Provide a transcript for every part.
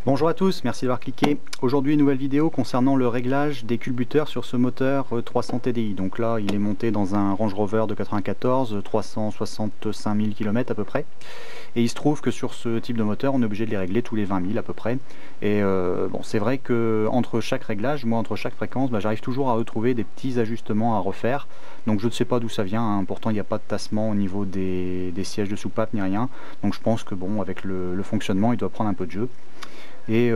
Bonjour à tous, merci d'avoir cliqué. Aujourd'hui, une nouvelle vidéo concernant le réglage des culbuteurs sur ce moteur 300 TDI. Donc là, il est monté dans un Range Rover de 94, 365 000 km à peu près. Et il se trouve que sur ce type de moteur, on est obligé de les régler tous les 20 000 à peu près. Et bon, c'est vrai que entre chaque réglage, moi entre chaque fréquence, j'arrive toujours à retrouver des petits ajustements à refaire. Donc je ne sais pas d'où ça vient, hein. Pourtant il n'y a pas de tassement au niveau des sièges de soupape ni rien. Donc je pense que bon, avec le fonctionnement, il doit prendre un peu de jeu. Et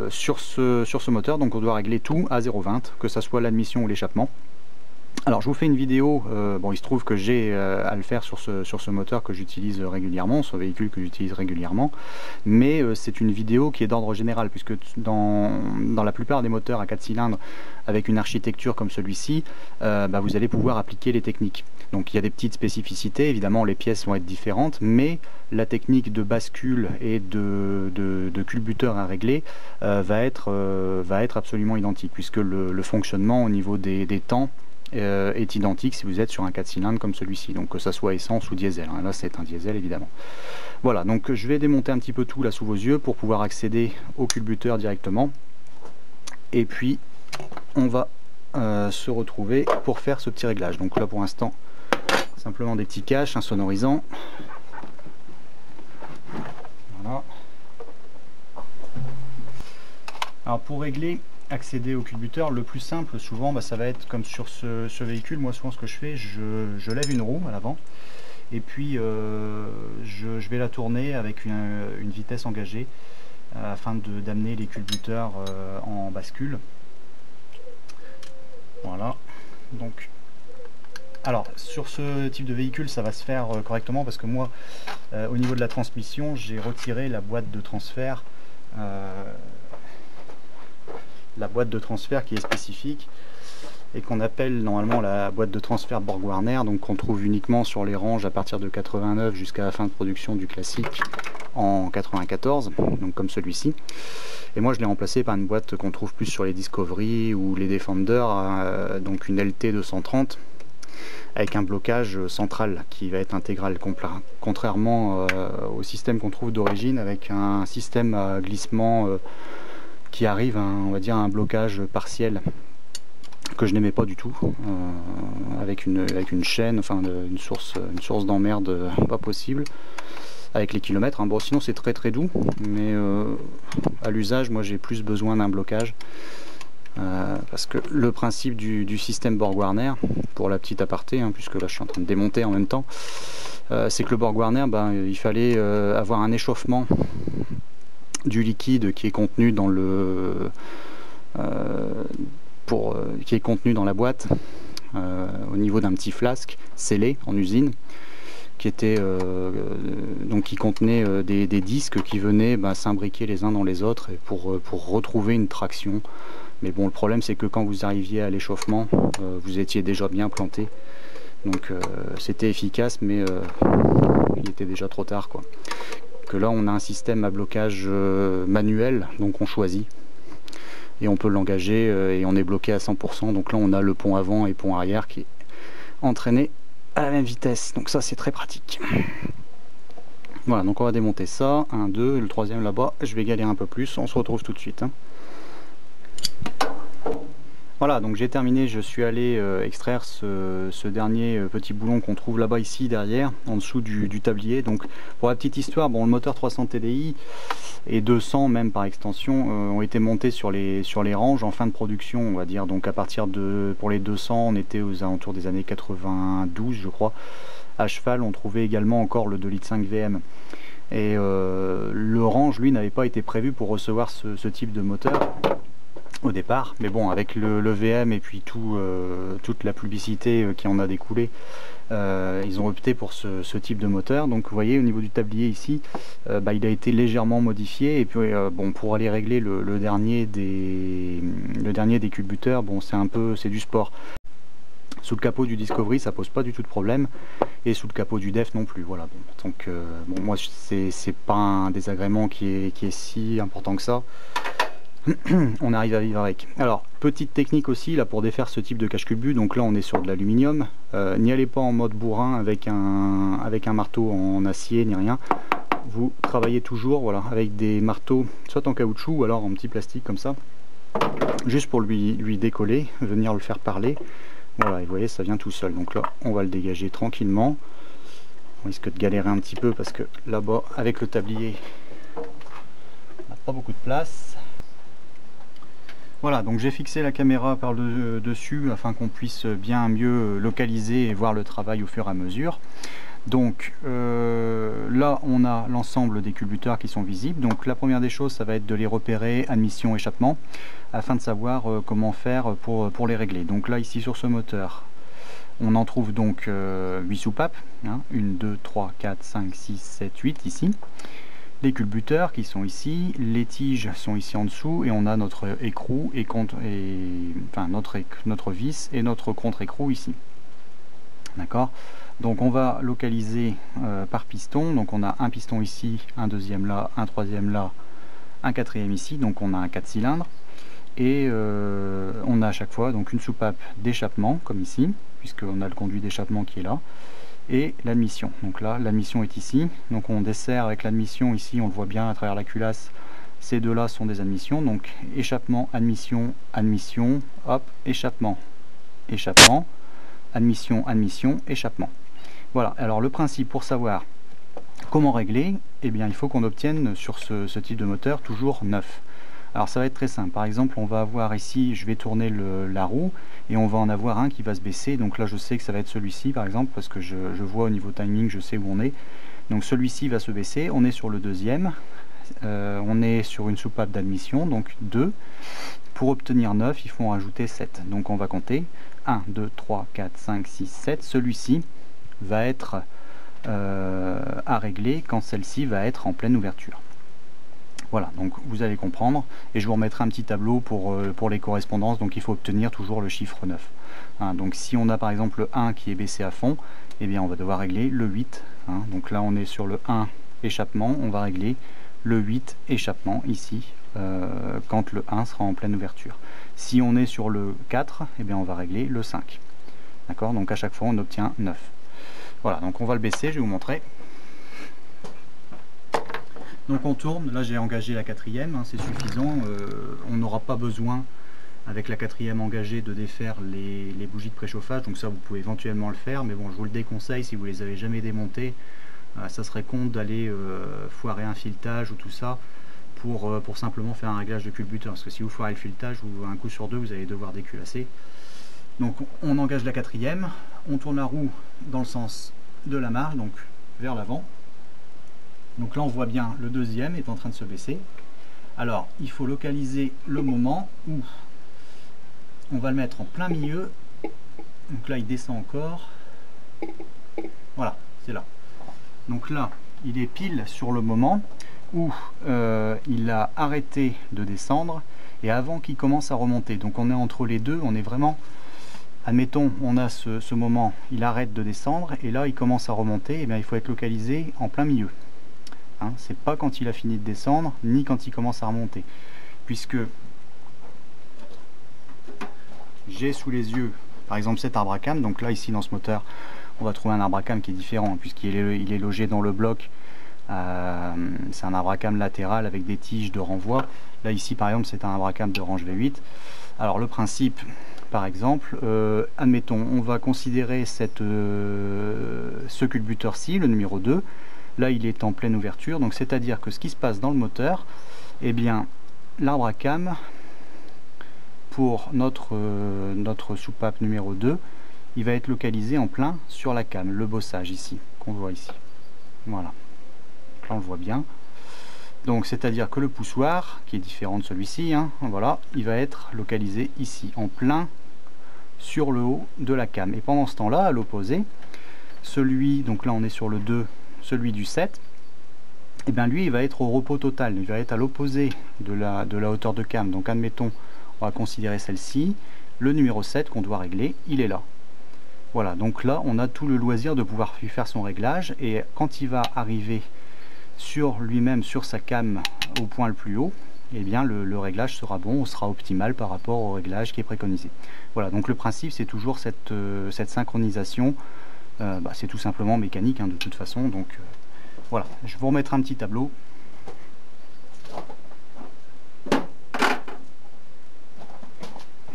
sur ce moteur, donc on doit régler tout à 0,20, que ça soit l'admission ou l'échappement. Alors je vous fais une vidéo, bon il se trouve que j'ai à le faire sur ce moteur que j'utilise régulièrement, ce véhicule que j'utilise régulièrement, mais c'est une vidéo qui est d'ordre général, puisque dans la plupart des moteurs à 4 cylindres avec une architecture comme celui-ci, vous allez pouvoir appliquer les techniques. Donc il y a des petites spécificités, évidemment les pièces vont être différentes, mais la technique de bascule et de culbuteur à régler va être absolument identique, puisque le fonctionnement au niveau des temps est identique si vous êtes sur un 4 cylindres comme celui-ci, donc que ça soit essence ou diesel, hein. Là c'est un diesel évidemment. Voilà, donc je vais démonter un petit peu tout là sous vos yeux pour pouvoir accéder au culbuteur directement, et puis on va se retrouver pour faire ce petit réglage. Donc là pour l'instant simplement des petits caches, un sonorisant. Voilà. Alors pour régler, accéder au culbuteur, le plus simple souvent ça va être comme sur ce véhicule. Moi souvent ce que je fais, je lève une roue à l'avant et puis je vais la tourner avec une vitesse engagée afin d'amener les culbuteurs en bascule. Voilà, donc alors sur ce type de véhicule ça va se faire correctement, parce que moi au niveau de la transmission j'ai retiré la boîte de transfert qui est spécifique et qu'on appelle normalement la boîte de transfert Borg-Warner, donc qu'on trouve uniquement sur les ranges à partir de 89 jusqu'à la fin de production du classique en 94, donc comme celui-ci. Et moi je l'ai remplacé par une boîte qu'on trouve plus sur les Discovery ou les Defender, donc une LT 230 avec un blocage central qui va être intégral, contrairement au système qu'on trouve d'origine avec un système à glissement qui arrive à, on va dire, un blocage partiel que je n'aimais pas du tout, avec une chaîne, enfin une source d'emmerde pas possible avec les kilomètres, hein. Bon sinon c'est très très doux, mais à l'usage moi j'ai plus besoin d'un blocage, parce que le principe du système Borg-Warner, pour la petite aparté, hein, puisque là je suis en train de démonter en même temps, c'est que le Borg-Warner, il fallait avoir un échauffement du liquide qui est contenu dans qui est contenu dans la boîte, au niveau d'un petit flasque scellé en usine, qui était donc qui contenait des disques qui venaient s'imbriquer les uns dans les autres et pour retrouver une traction. Mais bon, le problème c'est que quand vous arriviez à l'échauffement, vous étiez déjà bien planté, donc c'était efficace, mais il était déjà trop tard, quoi. Que là on a un système à blocage manuel, donc on choisit et on peut l'engager et on est bloqué à 100%. Donc là on a le pont avant et pont arrière qui est entraîné à la même vitesse, donc ça c'est très pratique. Voilà, donc on va démonter ça, 1, 2, et le troisième là-bas je vais galérer un peu plus, on se retrouve tout de suite, hein. Voilà, donc j'ai terminé, je suis allé extraire ce dernier petit boulon qu'on trouve là-bas, ici derrière, en dessous du tablier. Donc pour la petite histoire, bon, le moteur 300 TDI et 200 même par extension ont été montés sur les ranges en fin de production, on va dire. Donc à partir pour les 200, on était aux alentours des années 92 je crois. À cheval on trouvait également encore le 2,5 litres VM. Et le range lui n'avait pas été prévu pour recevoir ce type de moteur au départ, mais bon, avec le VM et puis toute la publicité qui en a découlé, ils ont opté pour ce type de moteur. Donc vous voyez au niveau du tablier ici, il a été légèrement modifié, et puis bon, pour aller régler le dernier des culbuteurs, bon c'est du sport. Sous le capot du Discovery ça pose pas du tout de problème, et sous le capot du Def non plus. Voilà, bon, donc bon, moi c'est pas un désagrément qui est si important que ça. On arrive à vivre avec. Alors petite technique aussi là pour défaire ce type de cache-culbut. Donc là on est sur de l'aluminium, n'y allez pas en mode bourrin avec un marteau en acier ni rien. vous travaillez toujours voilà, avec des marteaux, soit en caoutchouc ou alors en petit plastique comme ça, juste pour lui décoller, venir le faire parler. Voilà, et vous voyez, ça vient tout seul. Donc là, on va le dégager tranquillement. On risque de galérer un petit peu parce que là-bas, avec le tablier, on n'a pas beaucoup de place. Voilà, donc j'ai fixé la caméra par le dessus afin qu'on puisse bien mieux localiser et voir le travail au fur et à mesure. Donc là on a l'ensemble des culbuteurs qui sont visibles. Donc la première des choses, ça va être de les repérer, admission, échappement, afin de savoir comment faire pour les régler. Donc là ici sur ce moteur, on en trouve donc 8 soupapes, hein, 1, 2, 3, 4, 5, 6, 7, 8 ici. Les culbuteurs qui sont ici, les tiges sont ici en dessous, et on a notre écrou enfin notre vis et notre contre-écrou ici. D'accord? Donc on va localiser par piston. Donc on a un piston ici, un deuxième là, un troisième là, un quatrième ici. Donc on a un 4 cylindres. Et on a à chaque fois donc une soupape d'échappement, comme ici, puisqu'on a le conduit d'échappement qui est là. Et l'admission. Donc là, l'admission est ici. Donc on dessert avec l'admission ici, on le voit bien à travers la culasse. Ces deux-là sont des admissions. Donc échappement, admission, admission, hop, échappement, échappement, admission, admission, échappement. Voilà, alors le principe pour savoir comment régler, eh bien il faut qu'on obtienne sur ce type de moteur toujours 9. Alors ça va être très simple, par exemple on va avoir ici, je vais tourner la roue et on va en avoir un qui va se baisser, donc là je sais que ça va être celui-ci par exemple, parce que je vois au niveau timing, je sais où on est. Donc celui-ci va se baisser, on est sur le deuxième, on est sur une soupape d'admission, donc 2. Pour obtenir 9, il faut en rajouter 7, donc on va compter 1, 2, 3, 4, 5, 6, 7, celui-ci va être à régler quand celle-ci va être en pleine ouverture. Voilà, donc vous allez comprendre, et je vous remettrai un petit tableau pour les correspondances. Donc il faut obtenir toujours le chiffre 9. Hein, donc si on a par exemple le 1 qui est baissé à fond, eh bien on va devoir régler le 8. Hein, donc là on est sur le 1 échappement, on va régler le 8 échappement ici, quand le 1 sera en pleine ouverture. Si on est sur le 4, eh bien on va régler le 5. D'accord, donc à chaque fois on obtient 9. Voilà, donc on va le baisser, je vais vous montrer. Donc on tourne, là j'ai engagé la quatrième, hein, c'est suffisant, on n'aura pas besoin avec la quatrième engagée de défaire les bougies de préchauffage, donc ça vous pouvez éventuellement le faire, mais bon je vous le déconseille si vous les avez jamais démontées, ça serait con d'aller foirer un filetage ou tout ça pour simplement faire un réglage de culbuteur, parce que si vous foirez le filetage, un coup sur deux vous allez devoir déculasser. Donc on engage la quatrième, on tourne la roue dans le sens de la marche, donc vers l'avant. Donc là on voit bien le deuxième est en train de se baisser. Alors il faut localiser le moment où on va le mettre en plein milieu. Donc là il descend encore. Voilà, c'est là. Donc là il est pile sur le moment où il a arrêté de descendre et avant qu'il commence à remonter. Donc on est entre les deux, on est vraiment... Admettons, on a ce moment, il arrête de descendre et là il commence à remonter, et bien il faut être localisé en plein milieu. Hein, c'est pas quand il a fini de descendre, ni quand il commence à remonter. Puisque j'ai sous les yeux, par exemple cet arbre à cam, donc là ici dans ce moteur, on va trouver un arbre à cam qui est différent, puisqu'il est logé dans le bloc. C'est un arbre à cam latéral avec des tiges de renvoi. Là ici par exemple c'est un arbre à cam de range V8. Alors le principe, par exemple, admettons, on va considérer ce culbuteur-ci, le numéro 2. Là il est en pleine ouverture, donc c'est à dire que ce qui se passe dans le moteur, eh bien l'arbre à cam pour notre soupape numéro 2, il va être localisé en plein sur la cam, le bossage ici, qu'on voit ici. Voilà, là on le voit bien. Donc c'est à dire que le poussoir, qui est différent de celui-ci, hein, voilà, il va être localisé ici, en plein sur le haut de la cam. Et pendant ce temps-là, à l'opposé, celui, donc là on est sur le 2, celui du 7, et bien lui il va être au repos total, il va être à l'opposé de la hauteur de cam. Donc admettons, on va considérer celle-ci, le numéro 7 qu'on doit régler, il est là. Voilà, donc là on a tout le loisir de pouvoir faire son réglage, et quand il va arriver sur lui-même, sur sa cam au point le plus haut, et eh bien le réglage sera bon, sera optimal par rapport au réglage qui est préconisé. Voilà, donc le principe c'est toujours cette synchronisation. C'est tout simplement mécanique, hein, de toute façon, donc Voilà, je vais vous remettre un petit tableau.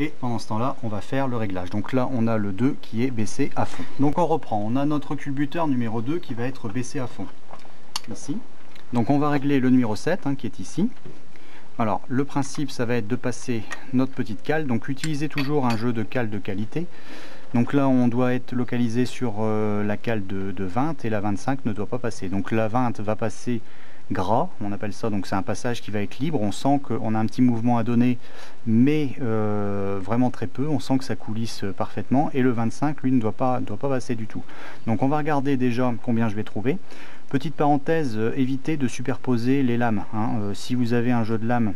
Et pendant ce temps-là, on va faire le réglage. Donc là, on a le 2 qui est baissé à fond. Donc on reprend. On a notre culbuteur numéro 2 qui va être baissé à fond. Ici. Donc on va régler le numéro 7 qui est ici. Alors le principe, ça va être de passer notre petite cale. Donc utilisez toujours un jeu de cale de qualité. Donc là, on doit être localisé sur la cale de 20 et la 25 ne doit pas passer. Donc la 20 va passer gras, on appelle ça, donc c'est un passage qui va être libre. On sent qu'on a un petit mouvement à donner, mais vraiment très peu. On sent que ça coulisse parfaitement. Et le 25, lui, ne doit pas passer du tout. Donc on va regarder déjà combien je vais trouver. Petite parenthèse, évitez de superposer les lames. Si vous avez un jeu de lames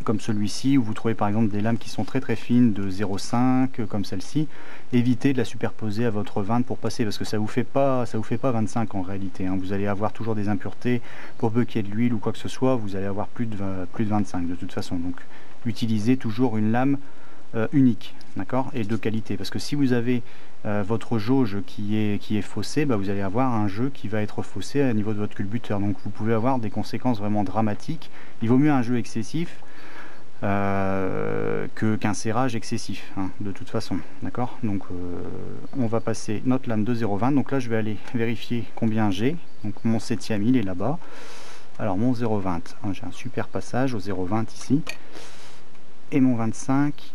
comme celui-ci, où vous trouvez par exemple des lames qui sont très fines de 0,5 comme celle-ci, évitez de la superposer à votre 20 pour passer, parce que ça vous fait pas 25 en réalité. Vous allez avoir toujours des impuretés, pour peu qu'il y ait de l'huile ou quoi que ce soit, vous allez avoir plus de 25 de toute façon. Donc utilisez toujours une lame unique, d'accord, et de qualité, parce que si vous avez votre jauge qui est faussée, vous allez avoir un jeu qui va être faussé à niveau de votre culbuteur, donc vous pouvez avoir des conséquences vraiment dramatiques. Il vaut mieux un jeu excessif qu'un serrage excessif, de toute façon, d'accord. Donc on va passer notre lame de 0,20. Donc là je vais aller vérifier combien j'ai. Donc mon 7e il est là-bas. Alors mon 0,20, j'ai un super passage au 0,20 ici, et mon 25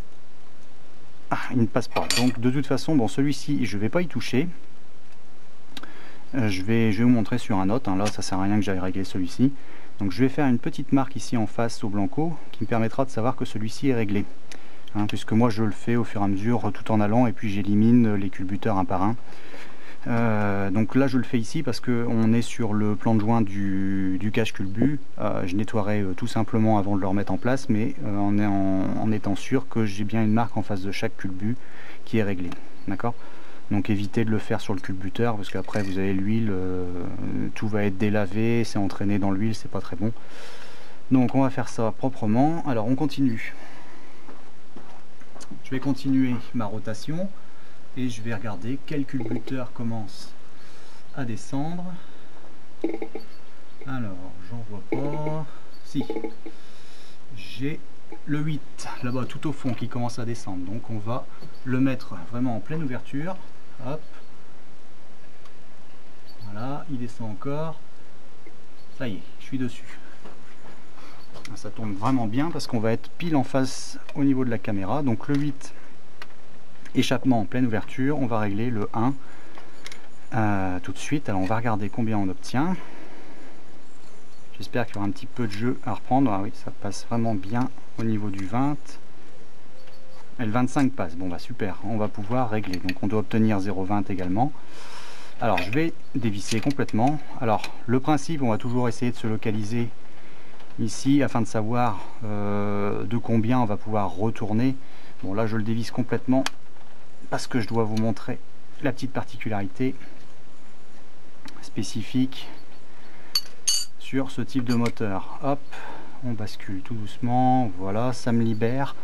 il ne passe pas. Donc de toute façon, bon, celui-ci je vais pas y toucher. Je vais vous montrer sur un autre, là ça sert à rien que j'aille régler celui-ci. Donc je vais faire une petite marque ici en face au blanco qui me permettra de savoir que celui-ci est réglé, puisque moi je le fais au fur et à mesure tout en allant, et puis j'élimine les culbuteurs un par un. Donc là je le fais ici parce qu'on est sur le plan de joint du cache culbu. Je nettoierai tout simplement avant de le remettre en place, mais en étant sûr que j'ai bien une marque en face de chaque culbu qui est réglée, d'accord. Donc évitez de le faire sur le culbuteur, parce qu'après vous avez l'huile, tout va être délavé, c'est entraîné dans l'huile, c'est pas très bon. Donc on va faire ça proprement. Alors on continue. Je vais continuer ma rotation et je vais regarder quel culbuteur commence à descendre. Alors j'en vois pas. Si, j'ai le 8 là-bas tout au fond qui commence à descendre, donc on va le mettre vraiment en pleine ouverture. Hop, voilà, il descend encore. Ça y est, je suis dessus. Ça tombe vraiment bien parce qu'on va être pile en face au niveau de la caméra. Donc le 8, échappement en pleine ouverture. On va régler le 1 tout de suite. Alors on va regarder combien on obtient. J'espère qu'il y aura un petit peu de jeu à reprendre. Ah oui, ça passe vraiment bien au niveau du 20. Et le 25 passe. Bon super, on va pouvoir régler. Donc on doit obtenir 0,20 également. Alors je vais dévisser complètement. Alors le principe, on va toujours essayer de se localiser ici afin de savoir de combien on va pouvoir retourner. Bon là je le dévisse complètement parce que je dois vous montrer la petite particularité spécifique sur ce type de moteur. Hop, on bascule tout doucement, voilà, ça me libère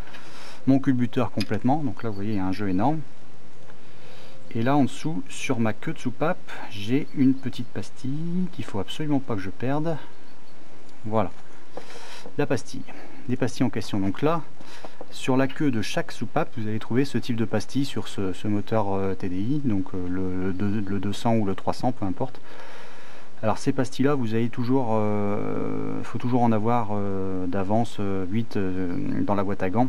mon culbuteur complètement. Donc là vous voyez, il y a un jeu énorme. Et là en dessous, sur ma queue de soupape, j'ai une petite pastille qu'il faut absolument pas que je perde. Voilà, la pastille, des pastilles en question. Donc là, sur la queue de chaque soupape, vous allez trouver ce type de pastille sur ce moteur TDI, donc le 200 ou le 300, peu importe. Alors ces pastilles là, vous avez toujours, faut toujours en avoir d'avance 8 dans la boîte à gants.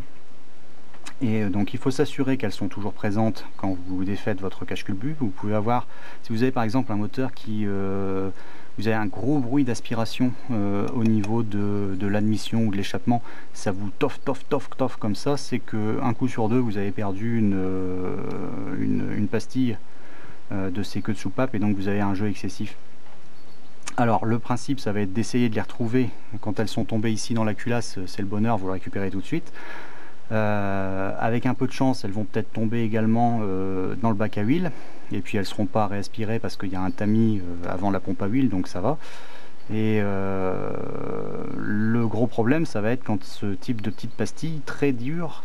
Et donc il faut s'assurer qu'elles sont toujours présentes quand vous défaites votre cache culbu. Vous pouvez avoir, si vous avez par exemple un moteur qui vous avez un gros bruit d'aspiration au niveau de l'admission ou de l'échappement, ça vous toffe comme ça, c'est que un coup sur deux vous avez perdu une pastille de ces queues de soupape, et donc vous avez un jeu excessif. Alors le principe, ça va être d'essayer de les retrouver quand elles sont tombées ici dans la culasse. C'est le bonheur, vous le récupérez tout de suite. Avec un peu de chance, elles vont peut-être tomber également dans le bac à huile, et puis elles ne seront pas réaspirées parce qu'il y a un tamis avant la pompe à huile, donc ça va. Et le gros problème, ça va être quand ce type de petite pastille très dure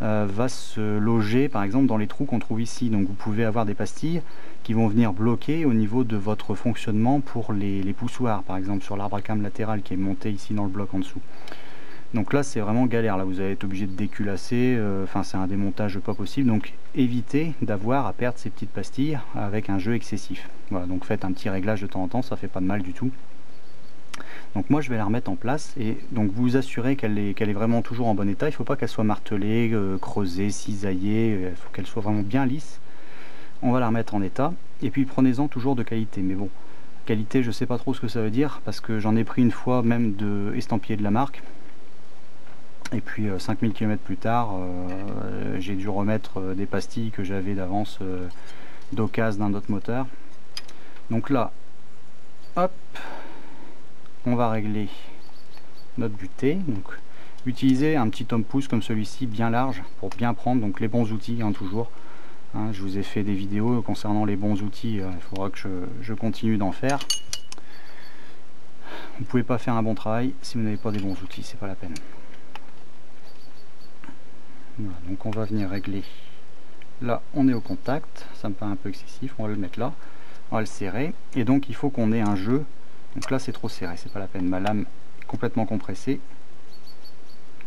va se loger par exemple dans les trous qu'on trouve ici. Donc vous pouvez avoir des pastilles qui vont venir bloquer au niveau de votre fonctionnement pour les poussoirs, par exemple sur l'arbre à cam latéral qui est monté ici dans le bloc en dessous. Donc là c'est vraiment galère, là vous allez être obligé de déculasser, enfin c'est un démontage pas possible, donc évitez d'avoir à perdre ces petites pastilles avec un jeu excessif. Voilà, donc faites un petit réglage de temps en temps, ça fait pas de mal du tout. Donc moi je vais la remettre en place et donc vous vous assurez qu'elle est vraiment toujours en bon état. Il ne faut pas qu'elle soit martelée, creusée, cisaillée, il faut qu'elle soit vraiment bien lisse. On va la remettre en état et puis prenez-en toujours de qualité. Mais bon, qualité je sais pas trop ce que ça veut dire parce que j'en ai pris une fois même de estampillé de la marque. Et puis 5000 km plus tard, j'ai dû remettre des pastilles que j'avais d'avance d'occasion d'un autre moteur. Donc là, hop, on va régler notre butée. Donc utilisez un petit homme-pouce comme celui-ci bien large pour bien prendre donc les bons outils hein, toujours. Hein, je vous ai fait des vidéos concernant les bons outils, il faudra que je continue d'en faire. Vous ne pouvez pas faire un bon travail si vous n'avez pas des bons outils, c'est pas la peine. Voilà, donc on va venir régler. Là on est au contact, ça me paraît un peu excessif, on va le mettre là, on va le serrer et donc il faut qu'on ait un jeu. Donc là c'est trop serré, c'est pas la peine, ma lame est complètement compressée,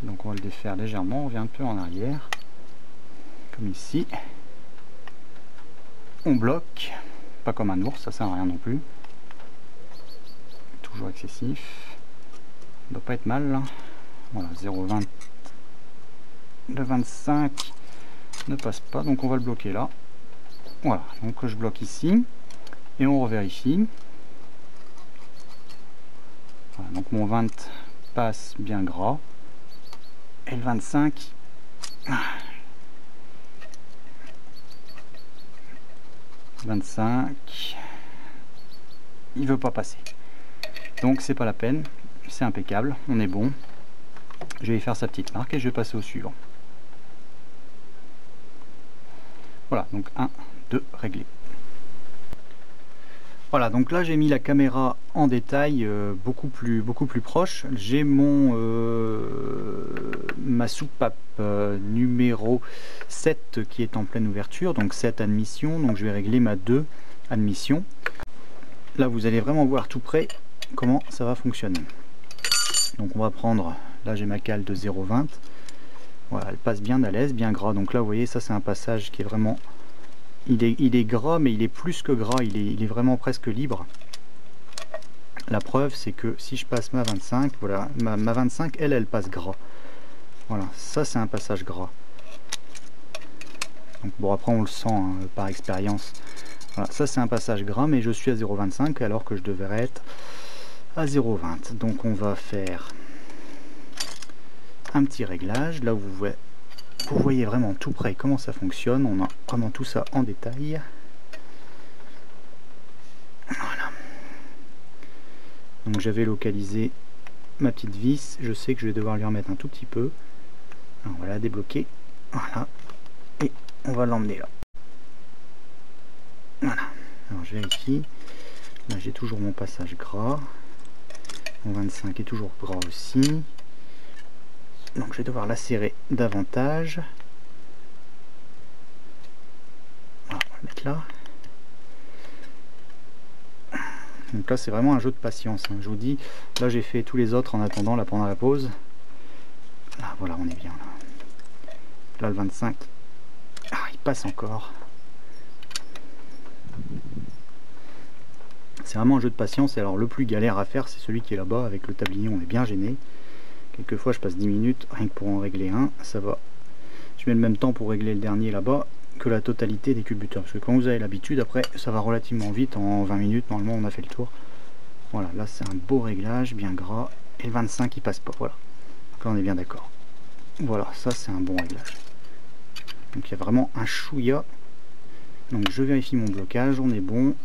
donc on va le défaire légèrement, on revient un peu en arrière comme ici, on bloque, pas comme un ours, ça sert à rien non plus, toujours excessif, ça doit pas être mal là. Voilà, 0,20, le 25 ne passe pas, donc on va le bloquer là. Voilà, donc je bloque ici et on revérifie. Voilà, donc mon 20 passe bien gras et le 25 il veut pas passer, donc c'est pas la peine, c'est impeccable, on est bon. Je vais y faire sa petite marque et je vais passer au suivant. Voilà, donc 1, 2, réglé. Voilà, donc là j'ai mis la caméra en détail beaucoup plus proche. J'ai ma soupape numéro 7 qui est en pleine ouverture, donc 7 admissions, donc je vais régler ma 2 admissions. Là vous allez vraiment voir tout près comment ça va fonctionner. Donc on va prendre, là j'ai ma cale de 0,20. Voilà, elle passe bien à l'aise, bien gras. Donc là vous voyez, ça c'est un passage qui est vraiment... Il est gras, mais il est plus que gras, il est vraiment presque libre. La preuve c'est que si je passe ma 25, voilà, ma 25 elle passe gras. Voilà, ça c'est un passage gras. Donc bon, après on le sent hein, par expérience. Voilà, ça c'est un passage gras, mais je suis à 0,25 alors que je devrais être à 0,20. Donc on va faire un petit réglage. Là où vous voyez vraiment tout près comment ça fonctionne. On a vraiment tout ça en détail. Voilà. Donc j'avais localisé ma petite vis. Je sais que je vais devoir lui en mettre un tout petit peu. Alors, on va la débloquer. Voilà. Et on va l'emmener là. Voilà. Alors je vérifie. Là j'ai toujours mon passage gras. Mon 25 est toujours gras aussi. Donc je vais devoir la serrer davantage. Voilà, on va le mettre là. Donc là c'est vraiment un jeu de patience, hein. Je vous dis, là j'ai fait tous les autres en attendant, là pendant la pause. Là voilà, on est bien là. Là le 25, il passe encore. C'est vraiment un jeu de patience, et alors le plus galère à faire c'est celui qui est là-bas avec le tablier, on est bien gêné. Quelquefois je passe 10 minutes rien que pour en régler un, ça va. Je mets le même temps pour régler le dernier là-bas que la totalité des culbuteurs, parce que quand vous avez l'habitude, après ça va relativement vite, en 20 minutes normalement on a fait le tour. Voilà, là c'est un beau réglage, bien gras, et le 25 il passe pas, voilà. Donc là on est bien d'accord. Voilà, ça c'est un bon réglage. Donc il y a vraiment un chouïa. Donc je vérifie mon blocage, on est bon.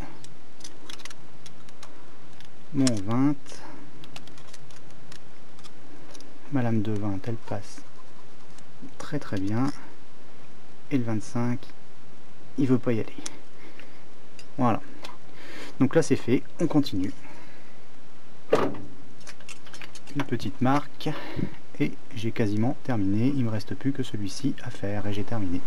Mon 20. Ma lame de 20 elle passe très très bien, et le 25 il veut pas y aller. Voilà, donc là c'est fait, on continue. Une petite marque et j'ai quasiment terminé. Il me reste plus que celui-ci à faire et j'ai terminé.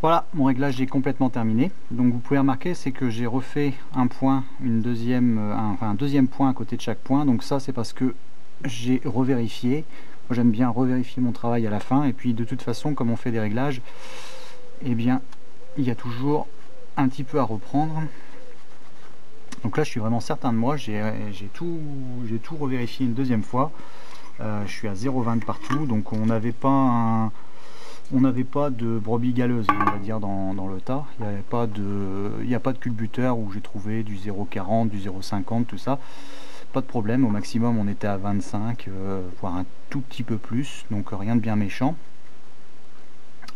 Voilà, mon réglage est complètement terminé. Donc vous pouvez remarquer, c'est que j'ai refait un point, un deuxième point à côté de chaque point. Donc ça, c'est parce que j'ai revérifié. Moi, j'aime bien revérifier mon travail à la fin. Et puis de toute façon, comme on fait des réglages, eh bien, il y a toujours un petit peu à reprendre. Donc là, je suis vraiment certain de moi. J'ai tout revérifié une deuxième fois. Je suis à 0,20 partout. Donc on n'avait pas de brebis galeuse, on va dire, dans le tas. Il n'y a pas de culbuteur où j'ai trouvé du 0,40, du 0,50, tout ça. Pas de problème, au maximum on était à 25, voire un tout petit peu plus, donc rien de bien méchant.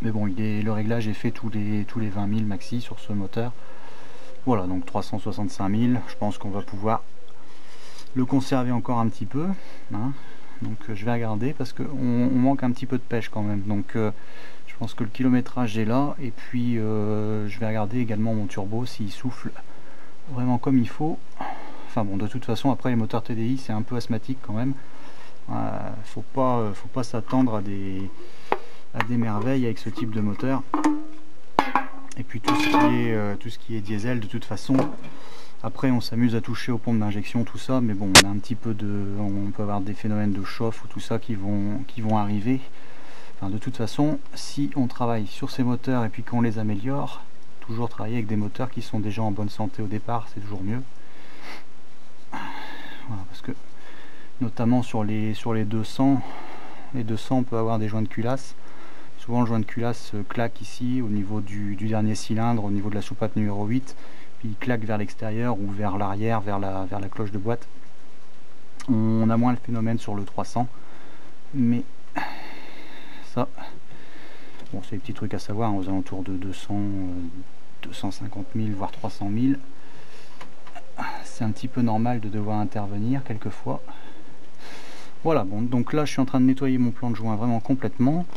Mais bon, le réglage est fait tous les 20 000 maxi sur ce moteur. Voilà, donc 365 000, je pense qu'on va pouvoir le conserver encore un petit peu, hein. Donc je vais regarder parce qu'on manque un petit peu de pêche quand même. Donc je pense que le kilométrage est là. Et puis je vais regarder également mon turbo s'il souffle vraiment comme il faut. Enfin bon, de toute façon, après les moteurs TDI c'est un peu asthmatique quand même. Faut pas s'attendre à des merveilles avec ce type de moteur. Et puis tout ce qui est diesel, de toute façon, après on s'amuse à toucher aux pompes d'injection, tout ça, mais bon, on a un petit peu on peut avoir des phénomènes de chauffe ou tout ça qui vont arriver. Enfin, de toute façon, si on travaille sur ces moteurs et puis qu'on les améliore, toujours travailler avec des moteurs qui sont déjà en bonne santé au départ, c'est toujours mieux. Voilà, parce que notamment sur les 200, on peut avoir des joints de culasse. Souvent le joint de culasse claque ici au niveau du dernier cylindre, au niveau de la soupape numéro 8, puis il claque vers l'extérieur ou vers l'arrière, vers la cloche de boîte. On a moins le phénomène sur le 300, mais ça, bon, c'est des petits trucs à savoir, hein, aux alentours de 200, 250 000, voire 300 000. C'est un petit peu normal de devoir intervenir quelquefois. Voilà, bon, donc là je suis en train de nettoyer mon plan de joint vraiment complètement.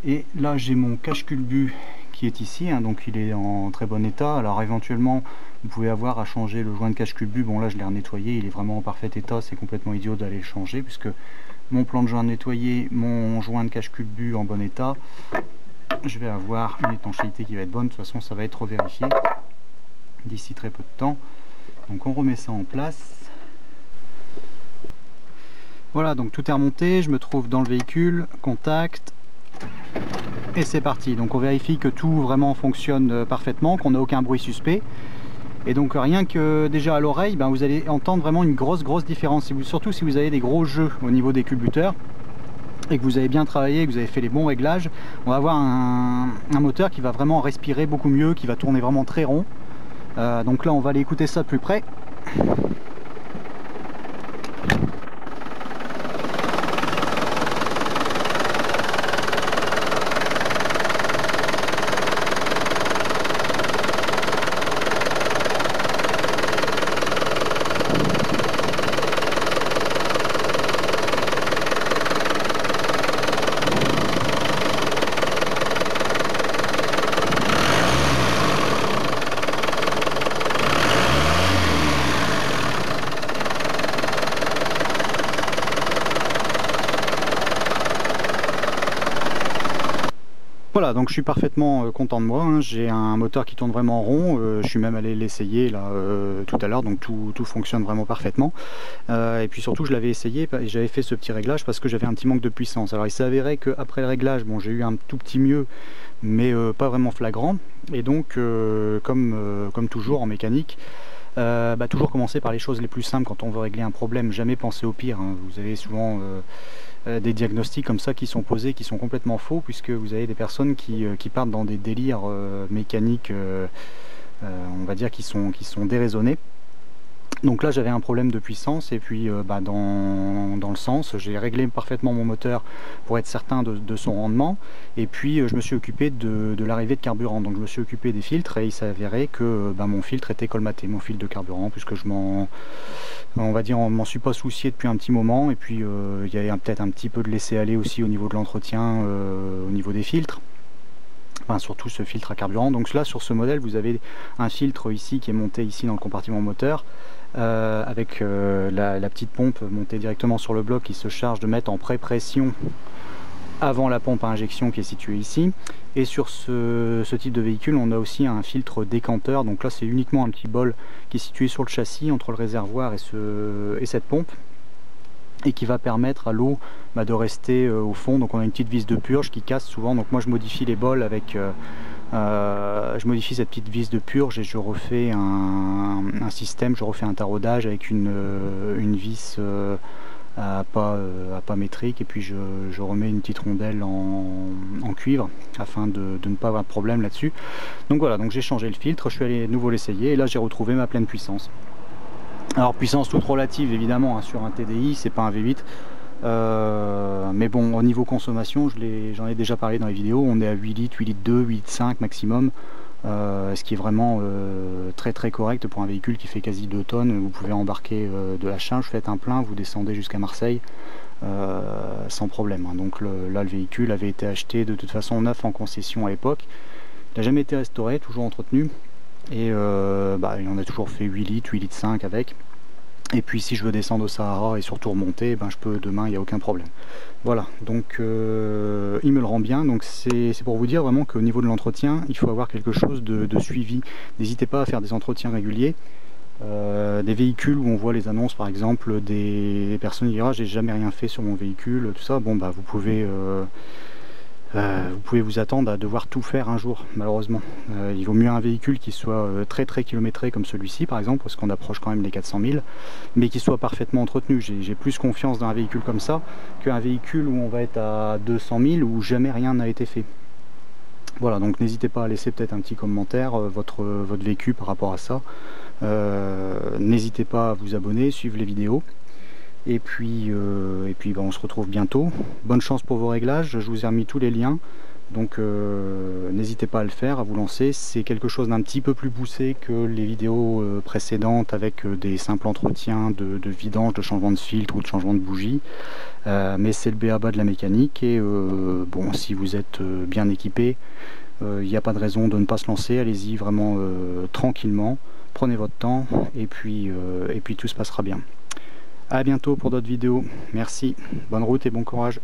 Et là j'ai mon cache-culbut qui est ici, hein, donc il est en très bon état. Alors éventuellement vous pouvez avoir à changer le joint de cache-culbut. Bon là je l'ai renettoyé, il est vraiment en parfait état, c'est complètement idiot d'aller le changer puisque mon plan de joint nettoyé, mon joint de cache-culbut en bon état, je vais avoir une étanchéité qui va être bonne. De toute façon ça va être revérifié d'ici très peu de temps. Donc on remet ça en place. Voilà, donc tout est remonté, je me trouve dans le véhicule, contact, et c'est parti. Donc on vérifie que tout vraiment fonctionne parfaitement, qu'on n'a aucun bruit suspect. Et donc rien que déjà à l'oreille, ben, vous allez entendre vraiment une grosse différence, surtout si vous avez des gros jeux au niveau des culbuteurs et que vous avez bien travaillé, que vous avez fait les bons réglages, on va avoir un moteur qui va vraiment respirer beaucoup mieux, qui va tourner vraiment très rond. Donc là on va aller écouter ça de plus près. Voilà, donc je suis parfaitement content de moi, hein. J'ai un moteur qui tourne vraiment rond, je suis même allé l'essayer là tout à l'heure, donc tout fonctionne vraiment parfaitement. Et puis surtout je l'avais essayé et j'avais fait ce petit réglage parce que j'avais un petit manque de puissance. Alors il s'avérait qu'après le réglage, bon, j'ai eu un tout petit mieux, mais pas vraiment flagrant. Et donc comme toujours en mécanique, toujours commencer par les choses les plus simples quand on veut régler un problème, jamais penser au pire, hein. Vous avez souvent des diagnostics comme ça qui sont posés, qui sont complètement faux, puisque vous avez des personnes qui partent dans des délires mécaniques, on va dire, qui sont déraisonnés. Donc là j'avais un problème de puissance et puis dans le sens, j'ai réglé parfaitement mon moteur pour être certain de son rendement, et puis je me suis occupé de l'arrivée de carburant. Donc je me suis occupé des filtres et il s'avérait que mon filtre était colmaté, mon fil de carburant, puisque je m'en suis pas soucié depuis un petit moment. Et puis il y avait peut-être un petit peu de laisser aller aussi au niveau de l'entretien, au niveau des filtres. Enfin, surtout ce filtre à carburant. Donc là sur ce modèle vous avez un filtre ici qui est monté ici dans le compartiment moteur, avec la petite pompe montée directement sur le bloc qui se charge de mettre en pré-pression avant la pompe à injection qui est située ici. Et sur ce type de véhicule, on a aussi un filtre décanteur. Donc là, c'est uniquement un petit bol qui est situé sur le châssis entre le réservoir et cette pompe, et qui va permettre à l'eau de rester au fond. Donc on a une petite vis de purge qui casse souvent. Donc moi, je modifie les bols avec je modifie cette petite vis de purge et je refais un système, je refais un taraudage avec une vis à pas métrique, et puis je remets une petite rondelle en cuivre afin de ne pas avoir de problème là-dessus. Donc voilà, donc j'ai changé le filtre, je suis allé de nouveau l'essayer et là j'ai retrouvé ma pleine puissance. Alors puissance toute relative évidemment, hein, sur un TDI, c'est pas un V8. Mais bon, au niveau consommation, j'en ai déjà parlé dans les vidéos, on est à 8 litres, 8 litres 2, 8 litres 5 maximum, ce qui est vraiment très correct pour un véhicule qui fait quasi 2 tonnes. Vous pouvez embarquer de la charge, faites un plein, vous descendez jusqu'à Marseille sans problème, hein. Donc là, le véhicule avait été acheté de toute façon neuf en concession à l'époque, il n'a jamais été restauré, toujours entretenu, et il en a toujours fait 8 litres, 8 litres 5 avec. Et puis si je veux descendre au Sahara et surtout remonter, je peux demain, il n'y a aucun problème. Voilà, donc il me le rend bien. Donc c'est pour vous dire vraiment qu'au niveau de l'entretien, il faut avoir quelque chose de suivi. N'hésitez pas à faire des entretiens réguliers. Des véhicules où on voit les annonces, par exemple, des personnes qui disent « Ah, j'ai jamais rien fait sur mon véhicule », tout ça, bon vous pouvez vous attendre à devoir tout faire un jour, malheureusement. Il vaut mieux un véhicule qui soit très kilométré comme celui-ci par exemple, parce qu'on approche quand même les 400 000, mais qui soit parfaitement entretenu. J'ai plus confiance dans un véhicule comme ça qu'un véhicule où on va être à 200 000 où jamais rien n'a été fait. Voilà, donc n'hésitez pas à laisser peut-être un petit commentaire, votre vécu par rapport à ça. N'hésitez pas à vous abonner, suivre les vidéos. Et puis on se retrouve bientôt. Bonne chance pour vos réglages, je vous ai remis tous les liens. Donc n'hésitez pas à le faire, à vous lancer. C'est quelque chose d'un petit peu plus poussé que les vidéos précédentes avec des simples entretiens de vidange, de changement de filtre ou de changement de bougie. Mais c'est le b.a-ba de la mécanique et bon, si vous êtes bien équipé, il n'y a pas de raison de ne pas se lancer. Allez-y vraiment tranquillement, prenez votre temps et puis tout se passera bien. A bientôt pour d'autres vidéos. Merci, bonne route et bon courage.